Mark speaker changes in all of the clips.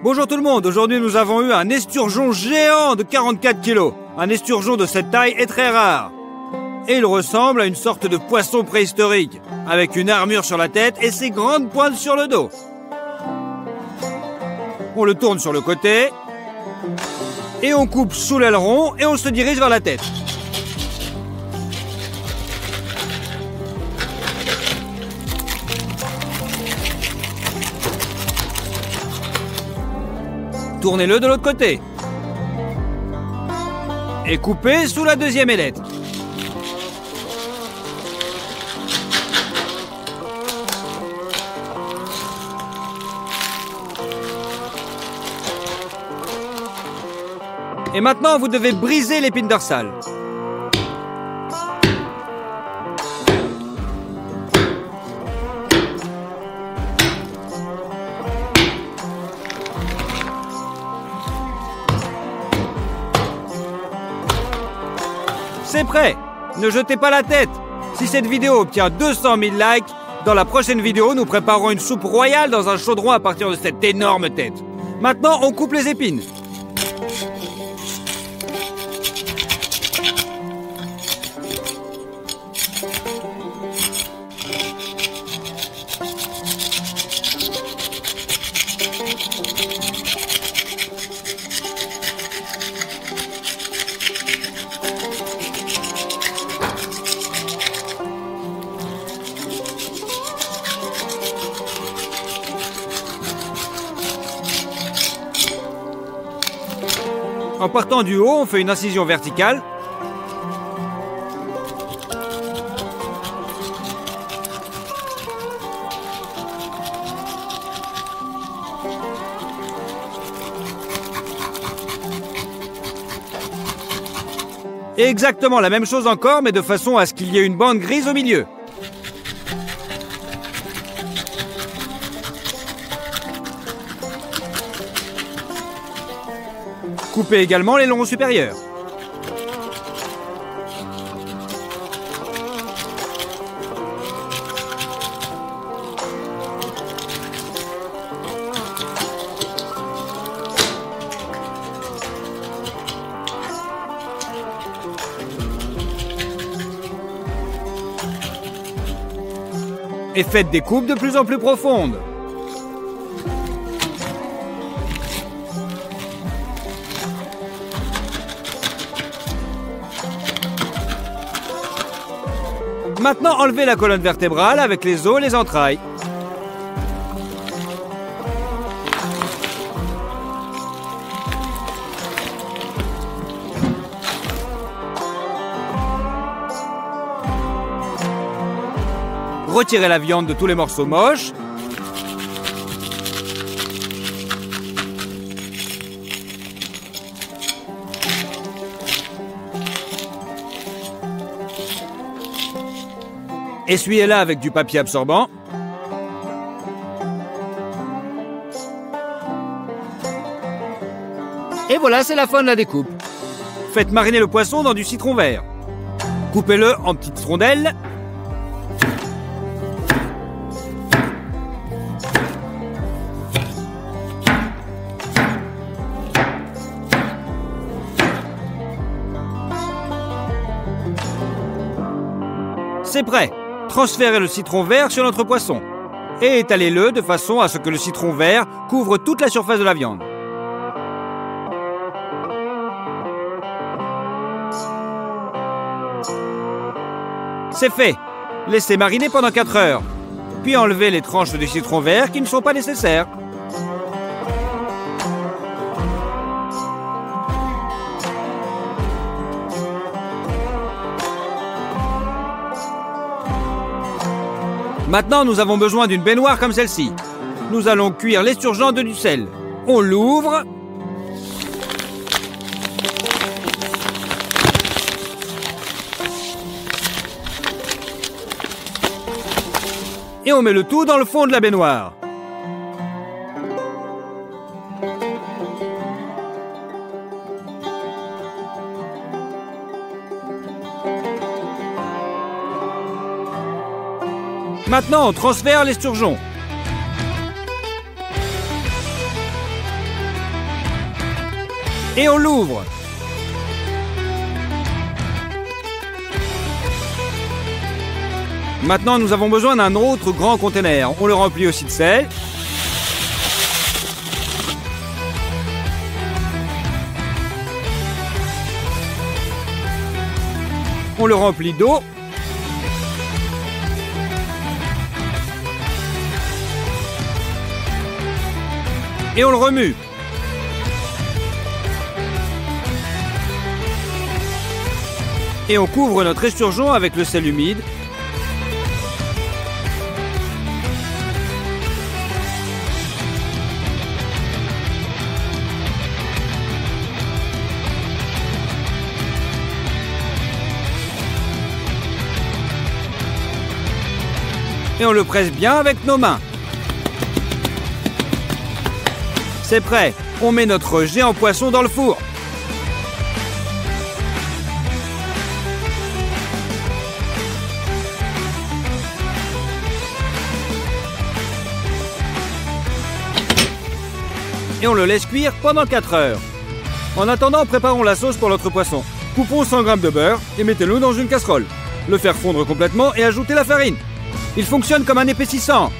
Speaker 1: Bonjour tout le monde, aujourd'hui nous avons eu un esturgeon géant de 44 kg. Un esturgeon de cette taille est très rare. Et il ressemble à une sorte de poisson préhistorique, avec une armure sur la tête et ses grandes pointes sur le dos. On le tourne sur le côté, et on coupe sous l'aileron et on se dirige vers la tête. Tournez-le de l'autre côté. Et coupez sous la deuxième ailette. Et maintenant, vous devez briser l'épine dorsale. C'est prêt! Ne jetez pas la tête! Si cette vidéo obtient 200 000 likes, dans la prochaine vidéo, nous préparerons une soupe royale dans un chaudron à partir de cette énorme tête. Maintenant, on coupe les épines. En partant du haut, on fait une incision verticale. Et exactement la même chose encore, mais de façon à ce qu'il y ait une bande grise au milieu. Coupez également les longs supérieurs. Et faites des coupes de plus en plus profondes. Maintenant, enlevez la colonne vertébrale avec les os et les entrailles. Retirez la viande de tous les morceaux moches. Essuyez-la avec du papier absorbant. Et voilà, c'est la fin de la découpe. Faites mariner le poisson dans du citron vert. Coupez-le en petites rondelles. C'est prêt! Transférez le citron vert sur notre poisson et étalez-le de façon à ce que le citron vert couvre toute la surface de la viande. C'est fait! Laissez mariner pendant 4 heures, puis enlevez les tranches de citron vert qui ne sont pas nécessaires. Maintenant, nous avons besoin d'une baignoire comme celle-ci. Nous allons cuire l'esturgeon de du sel. On l'ouvre. Et on met le tout dans le fond de la baignoire. Maintenant, on transfère l'esturgeon. Et on l'ouvre. Maintenant, nous avons besoin d'un autre grand conteneur. On le remplit aussi de sel. On le remplit d'eau. Et on le remue. Et on couvre notre esturgeon avec le sel humide. Et on le presse bien avec nos mains. C'est prêt. On met notre géant poisson dans le four. Et on le laisse cuire pendant 4 heures. En attendant, préparons la sauce pour notre poisson. Coupons 100 g de beurre et mettez-le dans une casserole. Le faire fondre complètement et ajoutez la farine. Il fonctionne comme un épaississant.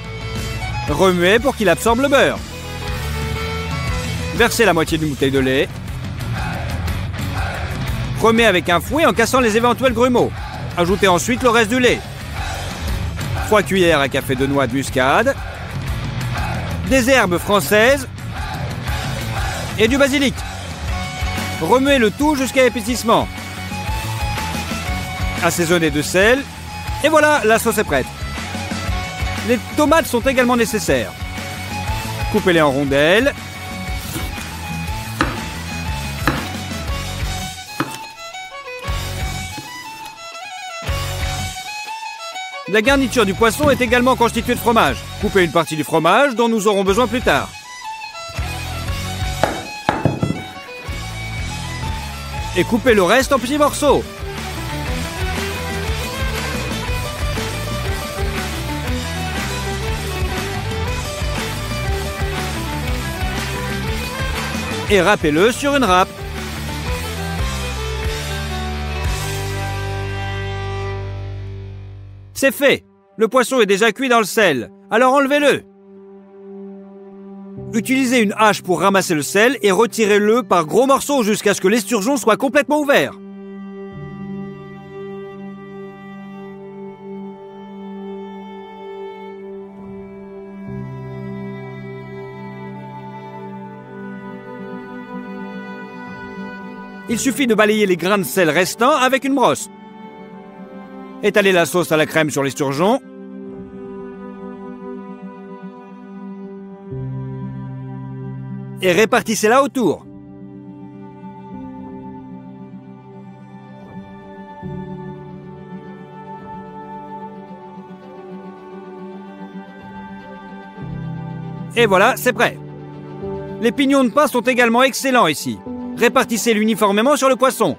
Speaker 1: Remuez pour qu'il absorbe le beurre. Versez la moitié d'une bouteille de lait. Remets avec un fouet en cassant les éventuels grumeaux. Ajoutez ensuite le reste du lait. 3 cuillères à café de noix de muscade. Des herbes françaises. Et du basilic. Remuez le tout jusqu'à épaississement. Assaisonnez de sel. Et voilà, la sauce est prête. Les tomates sont également nécessaires. Coupez-les en rondelles. La garniture du poisson est également constituée de fromage. Coupez une partie du fromage dont nous aurons besoin plus tard. Et coupez le reste en petits morceaux. Et râpez-le sur une râpe. C'est fait. Le poisson est déjà cuit dans le sel. Alors enlevez-le. Utilisez une hache pour ramasser le sel et retirez-le par gros morceaux jusqu'à ce que l'esturgeon soit complètement ouvert. Il suffit de balayer les grains de sel restants avec une brosse. Étalez la sauce à la crème sur l'esturgeon. Et répartissez-la autour. Et voilà, c'est prêt. Les pignons de pain sont également excellents ici. Répartissez-les uniformément sur le poisson.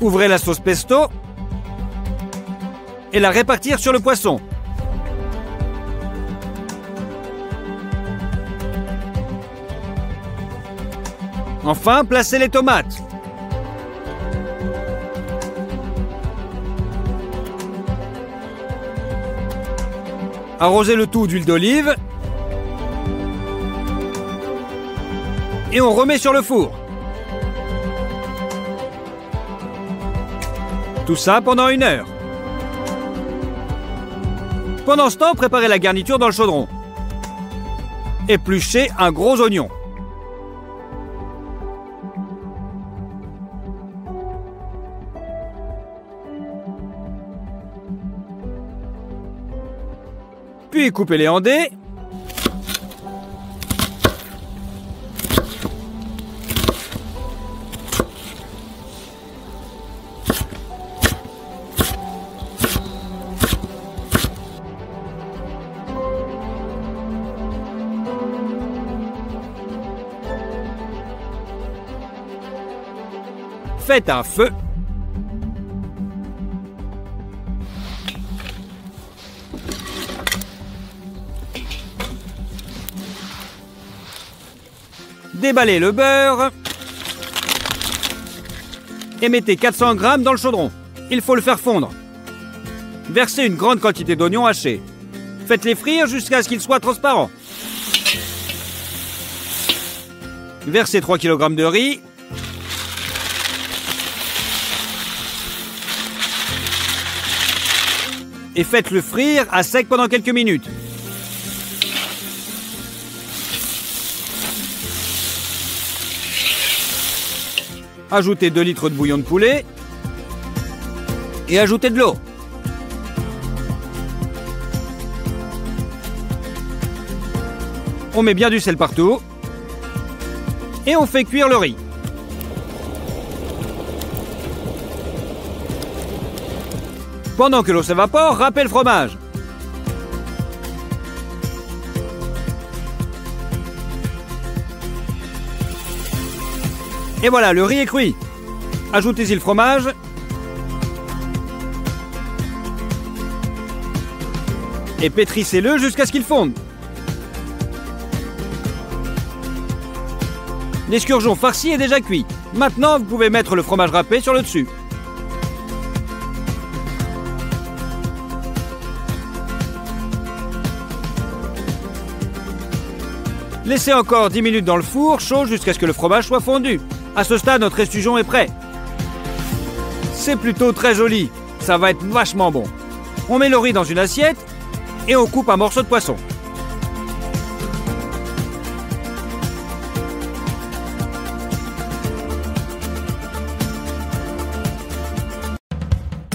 Speaker 1: Ouvrez la sauce pesto et la répartir sur le poisson. Enfin, placez les tomates. Arrosez le tout d'huile d'olive et on remet sur le four. Tout ça pendant 1 heure. Pendant ce temps, préparez la garniture dans le chaudron. Épluchez un gros oignon. Puis coupez-les en dés. Faites un feu. Déballez le beurre. Et mettez 400 g dans le chaudron. Il faut le faire fondre. Versez une grande quantité d'oignons hachés. Faites-les frire jusqu'à ce qu'ils soient transparents. Versez 3 kg de riz. Et faites-le frire à sec pendant quelques minutes. Ajoutez 2 litres de bouillon de poulet. Et ajoutez de l'eau. On met bien du sel partout. Et on fait cuire le riz. Pendant que l'eau s'évapore, râpez le fromage. Et voilà, le riz est cuit. Ajoutez-y le fromage. Et pétrissez-le jusqu'à ce qu'il fonde. L'esturgeon farci est déjà cuit. Maintenant, vous pouvez mettre le fromage râpé sur le dessus. Laissez encore 10 minutes dans le four chaud jusqu'à ce que le fromage soit fondu. À ce stade, notre esturgeon est prêt. C'est plutôt très joli. Ça va être vachement bon. On met le riz dans une assiette et on coupe un morceau de poisson.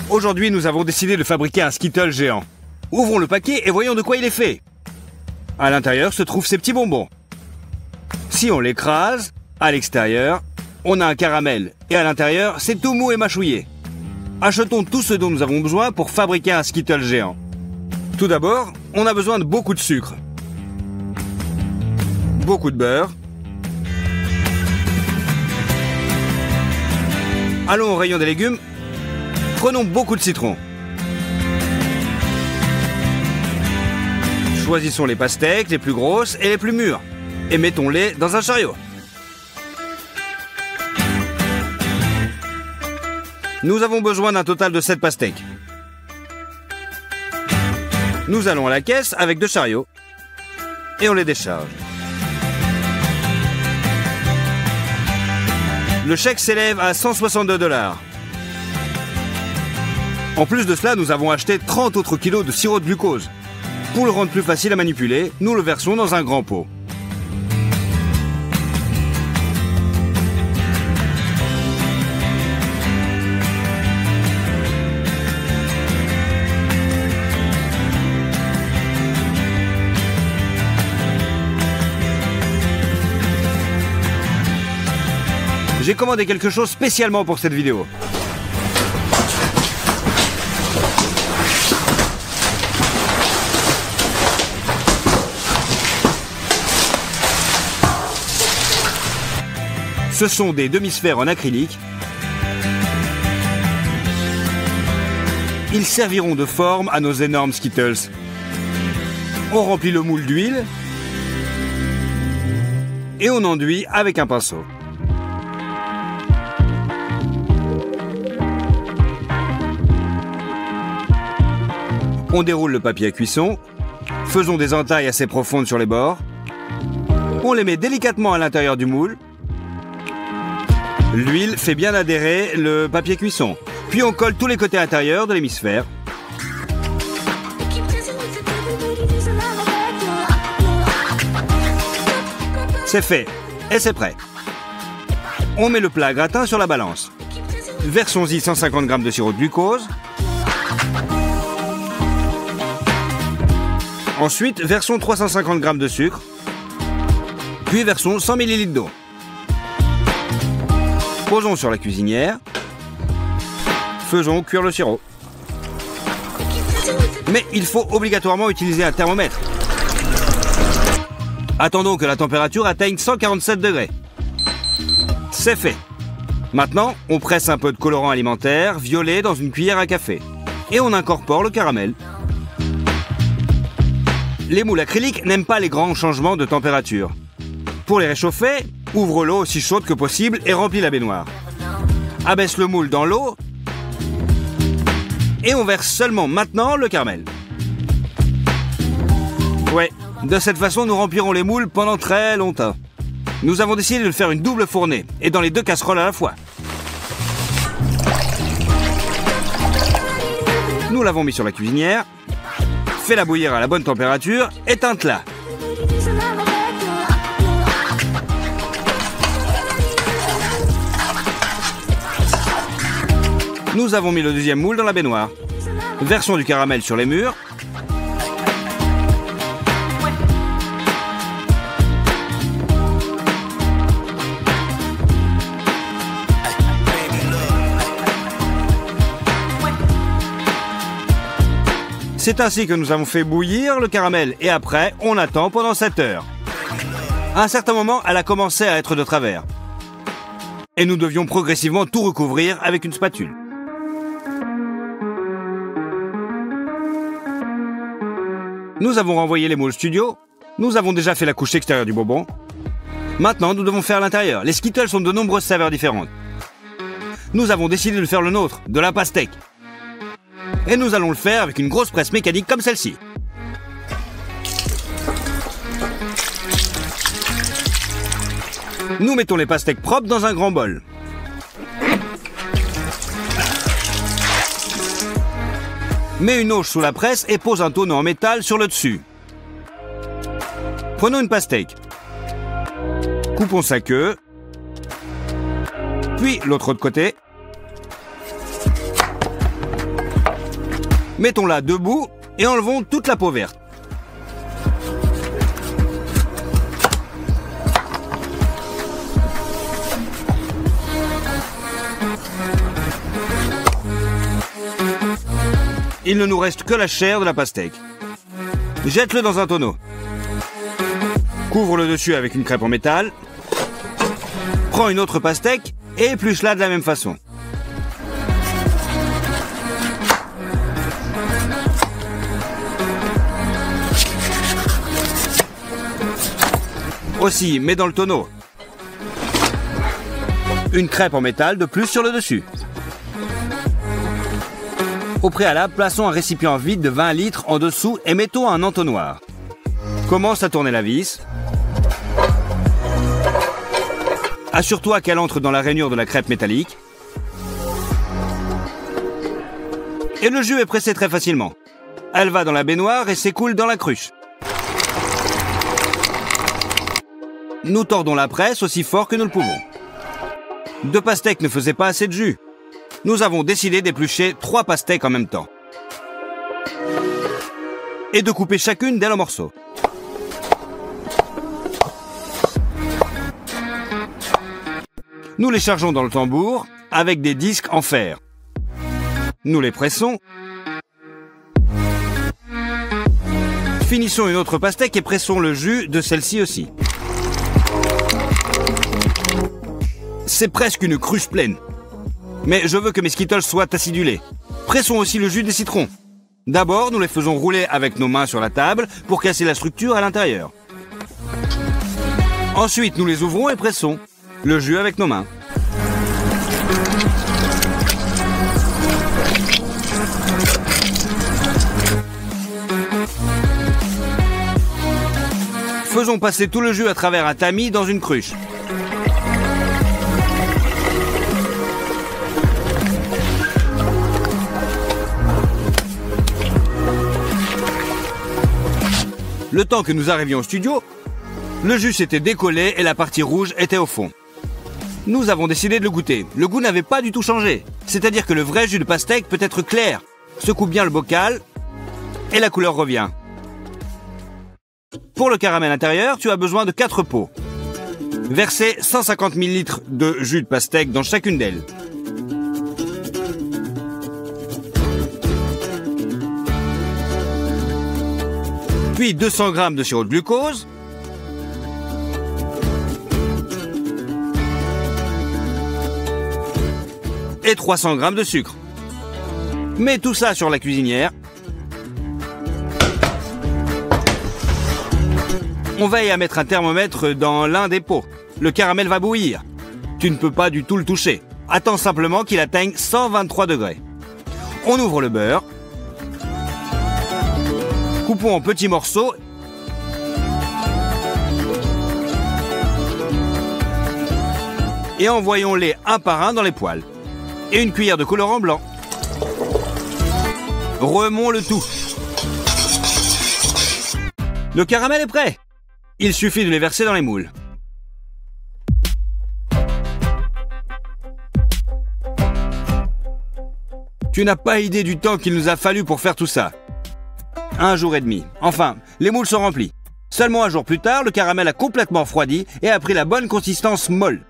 Speaker 2: Aujourd'hui, nous avons décidé de fabriquer un Skittles géant. Ouvrons le paquet et voyons de quoi il est fait. À l'intérieur se trouvent ces petits bonbons. Si on l'écrase, à l'extérieur, on a un caramel. Et à l'intérieur, c'est tout mou et mâchouillé. Achetons tout ce dont nous avons besoin pour fabriquer un Skittles géant. Tout d'abord, on a besoin de beaucoup de sucre. Beaucoup de beurre. Allons au rayon des légumes. Prenons beaucoup de citron. Choisissons les pastèques les plus grosses et les plus mûres. Et mettons-les dans un chariot. Nous avons besoin d'un total de 7 pastèques. Nous allons à la caisse avec 2 chariots. Et on les décharge. Le chèque s'élève à 162 $. En plus de cela, nous avons acheté 30 autres kilos de sirop de glucose. Pour le rendre plus facile à manipuler, nous le versons dans un grand pot. J'ai commandé quelque chose spécialement pour cette vidéo. Ce sont des demi-sphères en acrylique. Ils serviront de forme à nos énormes Skittles. On remplit le moule d'huile et on enduit avec un pinceau. On déroule le papier à cuisson. Faisons des entailles assez profondes sur les bords. On les met délicatement à l'intérieur du moule. L'huile fait bien adhérer le papier cuisson. Puis on colle tous les côtés intérieurs de l'hémisphère. C'est fait et c'est prêt. On met le plat à gratin sur la balance. Versons-y 150 g de sirop de glucose. Ensuite, versons 350 g de sucre. Puis versons 100 ml d'eau. Posons sur la cuisinière. Faisons cuire le sirop. Mais il faut obligatoirement utiliser un thermomètre. Attendons que la température atteigne 147 degrés. C'est fait. Maintenant, on presse un peu de colorant alimentaire violet dans une cuillère à café. Et on incorpore le caramel. Les moules acryliques n'aiment pas les grands changements de température. Pour les réchauffer, ouvre l'eau aussi chaude que possible et remplis la baignoire. Abaisse le moule dans l'eau et on verse seulement maintenant le caramel. Ouais, de cette façon nous remplirons les moules pendant très longtemps. Nous avons décidé de faire une double fournée et dans les 2 casseroles à la fois. Nous l'avons mis sur la cuisinière, fais-la bouillir à la bonne température, éteinte-la. Nous avons mis le deuxième moule dans la baignoire. Versons du caramel sur les murs. C'est ainsi que nous avons fait bouillir le caramel et après, on attend pendant 7 heures. À un certain moment, elle a commencé à être de travers. Et nous devions progressivement tout recouvrir avec une spatule. Nous avons renvoyé les moules studio. Nous avons déjà fait la couche extérieure du bonbon. Maintenant, nous devons faire l'intérieur. Les Skittles sont de nombreuses saveurs différentes. Nous avons décidé de faire le nôtre, de la pastèque. Et nous allons le faire avec une grosse presse mécanique comme celle-ci. Nous mettons les pastèques propres dans un grand bol. Mets une auge sous la presse et pose un tonneau en métal sur le dessus. Prenons une pastèque. Coupons sa queue. Puis l'autre de côté. Mettons-la debout et enlevons toute la peau verte. Il ne nous reste que la chair de la pastèque. Jette-le dans un tonneau. Couvre le dessus avec une crêpe en métal. Prends une autre pastèque et épluche-la de la même façon. Aussi, mets dans le tonneau une crêpe en métal de plus sur le dessus. Au préalable, plaçons un récipient vide de 20 litres en dessous et mettons un entonnoir. Commence à tourner la vis. Assure-toi qu'elle entre dans la rainure de la crêpe métallique. Et le jus est pressé très facilement. Elle va dans la baignoire et s'écoule dans la cruche. Nous tordons la presse aussi fort que nous le pouvons. 2 pastèques ne faisaient pas assez de jus. Nous avons décidé d'éplucher 3 pastèques en même temps. Et de couper chacune d'elles en morceaux. Nous les chargeons dans le tambour avec des disques en fer. Nous les pressons. Finissons une autre pastèque et pressons le jus de celle-ci aussi. C'est presque une cruche pleine. Mais je veux que mes Skittles soient acidulés. Pressons aussi le jus des citrons. D'abord, nous les faisons rouler avec nos mains sur la table pour casser la structure à l'intérieur. Ensuite, nous les ouvrons et pressons le jus avec nos mains. Faisons passer tout le jus à travers un tamis dans une cruche. Le temps que nous arrivions au studio, le jus s'était décollé et la partie rouge était au fond. Nous avons décidé de le goûter. Le goût n'avait pas du tout changé. C'est-à-dire que le vrai jus de pastèque peut être clair. Secoue bien le bocal et la couleur revient. Pour le caramel intérieur, tu as besoin de 4 pots. Versez 150 ml de jus de pastèque dans chacune d'elles. Puis 200 g de sirop de glucose.
Speaker 1: et 300 g de sucre. Mets tout ça sur la cuisinière. On veille à mettre un thermomètre dans l'un des pots. Le caramel va bouillir. Tu ne peux pas du tout le toucher. Attends simplement qu'il atteigne 123 degrés. On ouvre le beurre. Coupons en petits morceaux. Et envoyons-les un par un dans les poêles. Et une cuillère de colorant blanc. Remons le tout. Le caramel est prêt. Il suffit de les verser dans les moules. Tu n'as pas idée du temps qu'il nous a fallu pour faire tout ça. 1 jour et demi. Enfin, les moules sont remplis. Seulement un jour plus tard, le caramel a complètement refroidi et a pris la bonne consistance molle.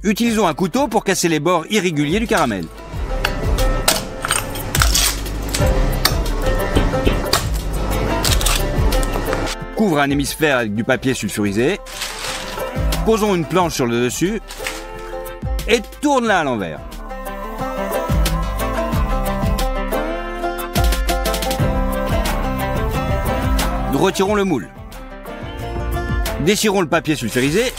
Speaker 1: Utilisons un couteau pour casser les bords irréguliers du caramel. Couvre un hémisphère avec du papier sulfurisé. Posons une planche sur le dessus et tourne-la à l'envers. Retirons le moule. Déchirons le papier sulfurisé.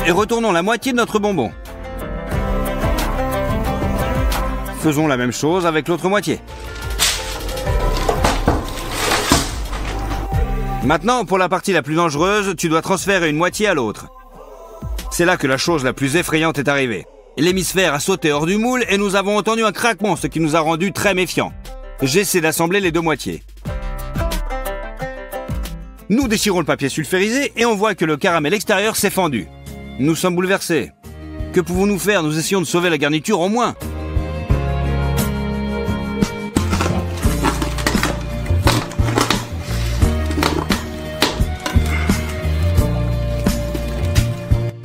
Speaker 1: Et retournons la moitié de notre bonbon. Faisons la même chose avec l'autre moitié. Maintenant, pour la partie la plus dangereuse, tu dois transférer une moitié à l'autre. C'est là que la chose la plus effrayante est arrivée. L'hémisphère a sauté hors du moule et nous avons entendu un craquement, ce qui nous a rendus très méfiants. J'essaie d'assembler les deux moitiés. Nous déchirons le papier sulfurisé et on voit que le caramel extérieur s'est fendu. Nous sommes bouleversés. Que pouvons-nous faire? Nous essayons de sauver la garniture au moins.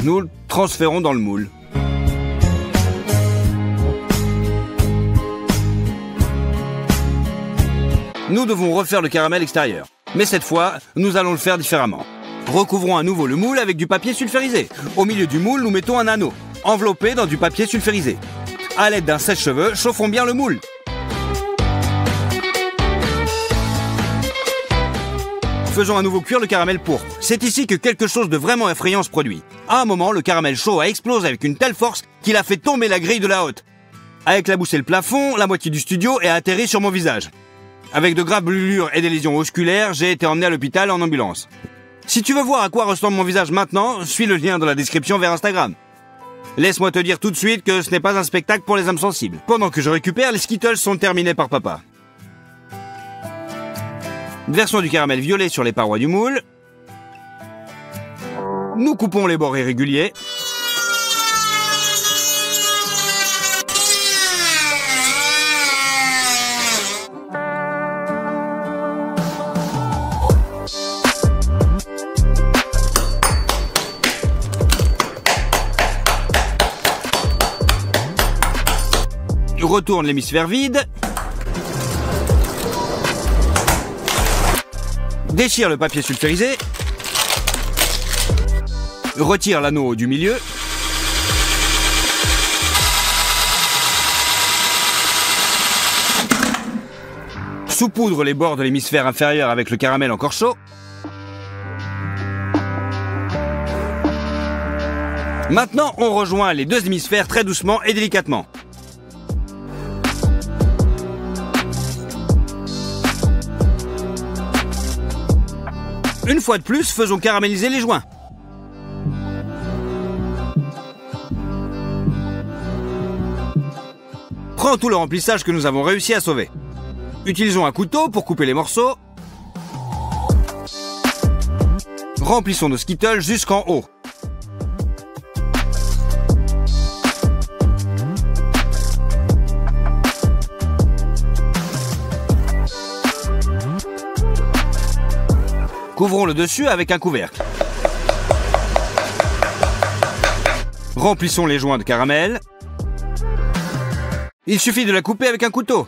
Speaker 1: Nous le transférons dans le moule. Nous devons refaire le caramel extérieur. Mais cette fois, nous allons le faire différemment. Recouvrons à nouveau le moule avec du papier sulfurisé. Au milieu du moule, nous mettons un anneau, enveloppé dans du papier sulfurisé. À l'aide d'un sèche-cheveux, chauffons bien le moule. Faisons à nouveau cuire le caramel pourpre. C'est ici que quelque chose de vraiment effrayant se produit. À un moment, le caramel chaud a explosé avec une telle force qu'il a fait tomber la grille de la haute. A éclaboussé le plafond, la moitié du studio et a atterri sur mon visage. Avec de graves brûlures et des lésions musculaires, j'ai été emmené à l'hôpital en ambulance. Si tu veux voir à quoi ressemble mon visage maintenant, suis le lien dans la description vers Instagram. Laisse-moi te dire tout de suite que ce n'est pas un spectacle pour les âmes sensibles. Pendant que je récupère, les Skittles sont terminés par papa. Versons du caramel violet sur les parois du moule. Nous coupons les bords irréguliers. Retourne l'hémisphère vide. Déchire le papier sulfurisé. Retire l'anneau du milieu. Saupoudre les bords de l'hémisphère inférieur avec le caramel encore chaud. Maintenant, on rejoint les deux hémisphères très doucement et délicatement. Une fois de plus, faisons caraméliser les joints. Prends tout le remplissage que nous avons réussi à sauver. Utilisons un couteau pour couper les morceaux. Remplissons nos Skittles jusqu'en haut. Couvrons le dessus avec un couvercle. Remplissons les joints de caramel. Il suffit de la couper avec un couteau.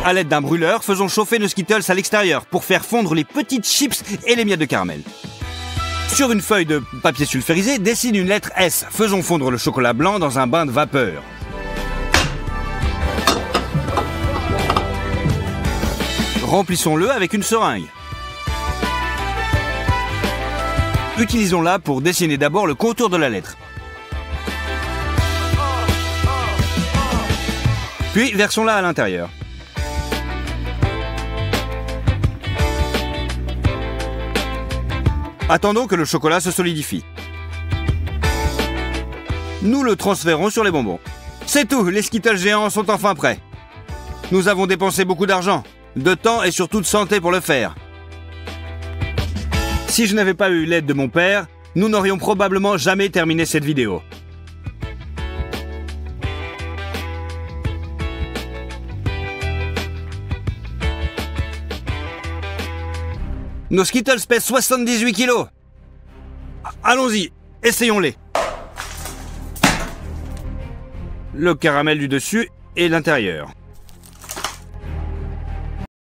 Speaker 2: À l'aide d'un brûleur, faisons chauffer nos Skittles à l'extérieur pour faire fondre les petites chips et les miettes de caramel. Sur une feuille de papier sulfurisé, dessine une lettre S. Faisons fondre le chocolat blanc dans un bain de vapeur. Remplissons-le avec une seringue. Utilisons-la pour dessiner d'abord le contour de la lettre. Puis versons-la à l'intérieur. Attendons que le chocolat se solidifie. Nous le transférons sur les bonbons. C'est tout, les Skittles géants sont enfin prêts. Nous avons dépensé beaucoup d'argent, de temps et surtout de santé pour le faire. Si je n'avais pas eu l'aide de mon père, nous n'aurions probablement jamais terminé cette vidéo. Nos Skittles pèsent 78 kilos. Allons-y, essayons-les. Le caramel du dessus et l'intérieur.